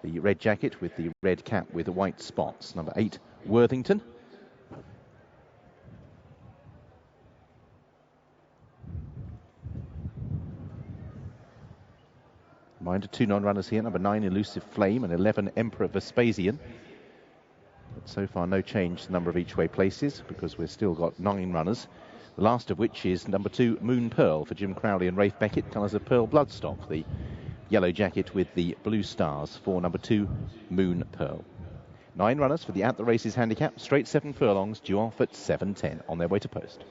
The red jacket with the red cap with the white spots. Number 8, Worthington. Reminder, 2 non-runners here. Number 9, Elusive Flame, and 11, Emperor Vespasian. But so far, no change to the number of each-way places because we've still got 9 runners. The last of which is number 2, Moon Pearl for Jim Crowley and Rafe Beckett. Colours of pearl bloodstock. The yellow jacket with the blue stars for number 2, Moon Pearl. 9 runners for the At the Races handicap. Straight 7 furlongs, due off at 7:10 on their way to post.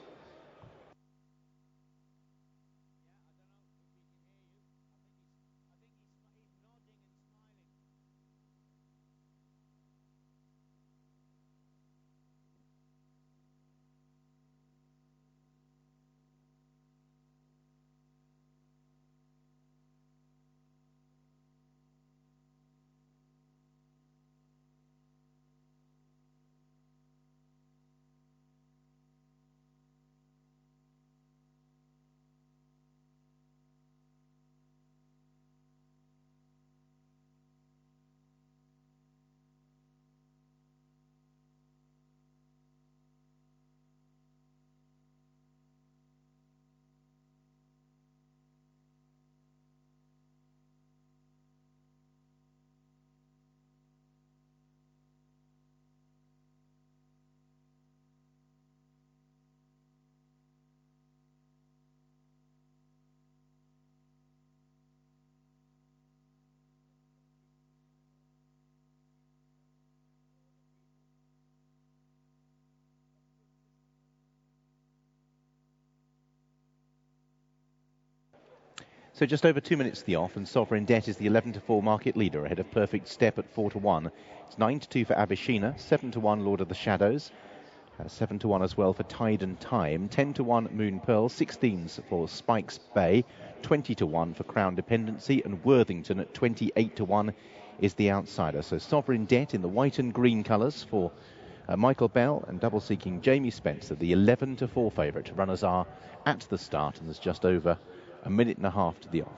So just over 2 minutes to the off, and Sovereign Debt is the 11-4 market leader ahead of Perfect Step at 4-1. It's 9-2 for Abishina, 7-1 Lord of the Shadows, 7-1 as well for Tide and Time, 10-1 Moon Pearl, 16s for Spikes Bay, 20-1 for Crown Dependency, and Worthington at 28-1 is the outsider. So Sovereign Debt in the white and green colours for Michael Bell, and double-seeking Jamie Spencer, the 11-4 favourite. Runners are at the start, and there's just over a minute and a half to the off.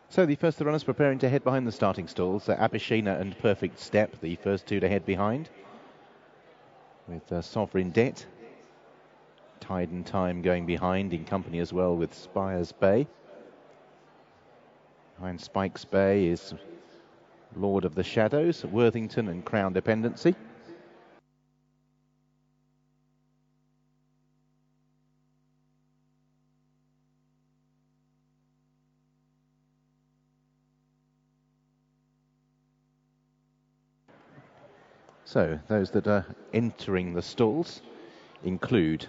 So the first, the runners preparing to head behind the starting stalls. Abishina and Perfect Step, the first 2 to head behind, with Sovereign Debt. Tide and Time going behind in company as well with Spires Bay. Behind Spikes Bay is Lord of the Shadows, Worthington and Crown Dependency. So those that are entering the stalls include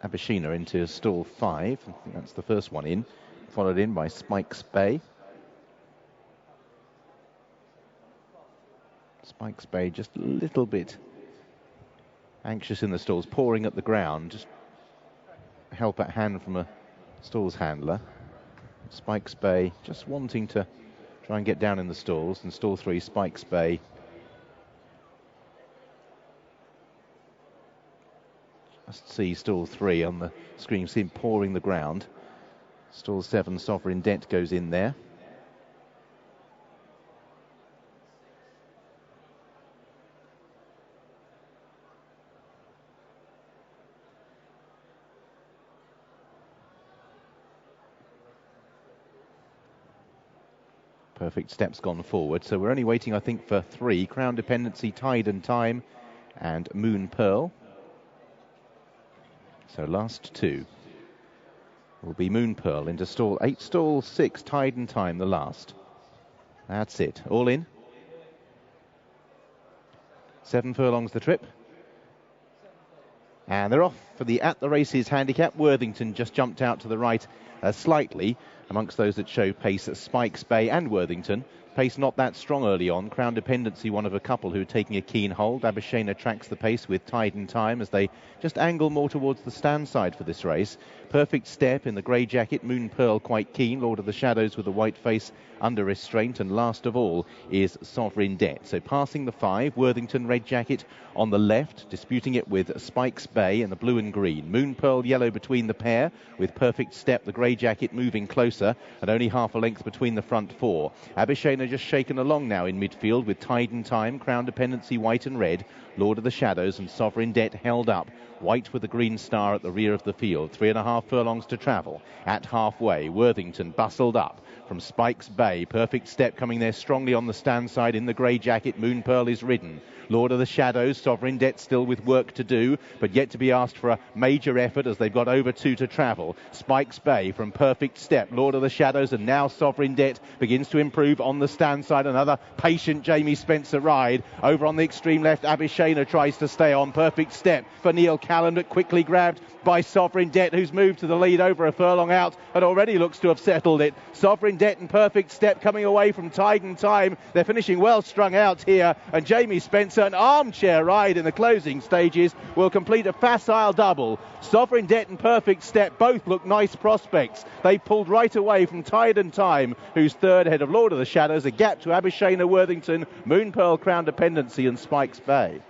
Abishina into stall 5. I think that's the first one in, followed in by Spikes Bay. Spikes Bay just a little bit anxious in the stalls, pawing at the ground. Just help at hand from a stalls handler. Spikes Bay just wanting to try and get down in the stalls. And stall 3, Spikes Bay. Just see stall 3 on the screen, see him pawing the ground. Stall 7, Sovereign Debt goes in there. Perfect Step's gone forward, so we're only waiting, I think, for 3. Crown Dependency, Tide and Time, and Moon Pearl. So last 2 will be Moon Pearl into stall 8, stall 6, Tide and Time, the last. That's it. All in. 7 furlongs the trip. And they're off for the At the Races handicap. Worthington just jumped out to the right slightly amongst those that show pace at Spikes Bay and Worthington. Pace not that strong early on. Crown Dependency, one of a couple who are taking a keen hold. Abishana tracks the pace with Tide and Time as they just angle more towards the stand side for this race. Perfect Step in the grey jacket. Moon Pearl quite keen. Lord of the Shadows with a white face under restraint. And last of all is Sovereign Debt. So passing the 5, Worthington red jacket on the left, disputing it with Spikes Bay in the blue and green. Moon Pearl yellow between the pair, with Perfect Step, the grey jacket, moving closer, and only half a length between the front 4. Abishana just shaken along now in midfield with Tide and Time, Crown Dependency white and red, Lord of the Shadows and Sovereign Debt held up. White with the green star at the rear of the field. 3.5 furlongs to travel. At halfway, Worthington bustled up from Spikes Bay. Perfect Step coming there strongly on the stand side in the grey jacket. Moon Pearl is ridden. Lord of the Shadows, Sovereign Debt still with work to do, but yet to be asked for a major effort as they've got over 2 to travel. Spikes Bay from Perfect Step, Lord of the Shadows, and now Sovereign Debt begins to improve on the stand side. Another patient Jamie Spencer ride. Over on the extreme left, Abishana tries to stay on. Perfect Step for Neil Callan, but quickly grabbed by Sovereign Debt, who's moved to the lead over a furlong out and already looks to have settled it. Sovereign Debt and Perfect Step coming away from Tide and Time. They're finishing well strung out here, and Jamie Spencer, an armchair ride in the closing stages, will complete a facile double. Sovereign Debt and Perfect Step both look nice prospects. They pulled right away from Tide and Time, who's third ahead of Lord of the Shadows, a gap to Abishana, Worthington, Moon Pearl, Crown Dependency and Spikes Bay.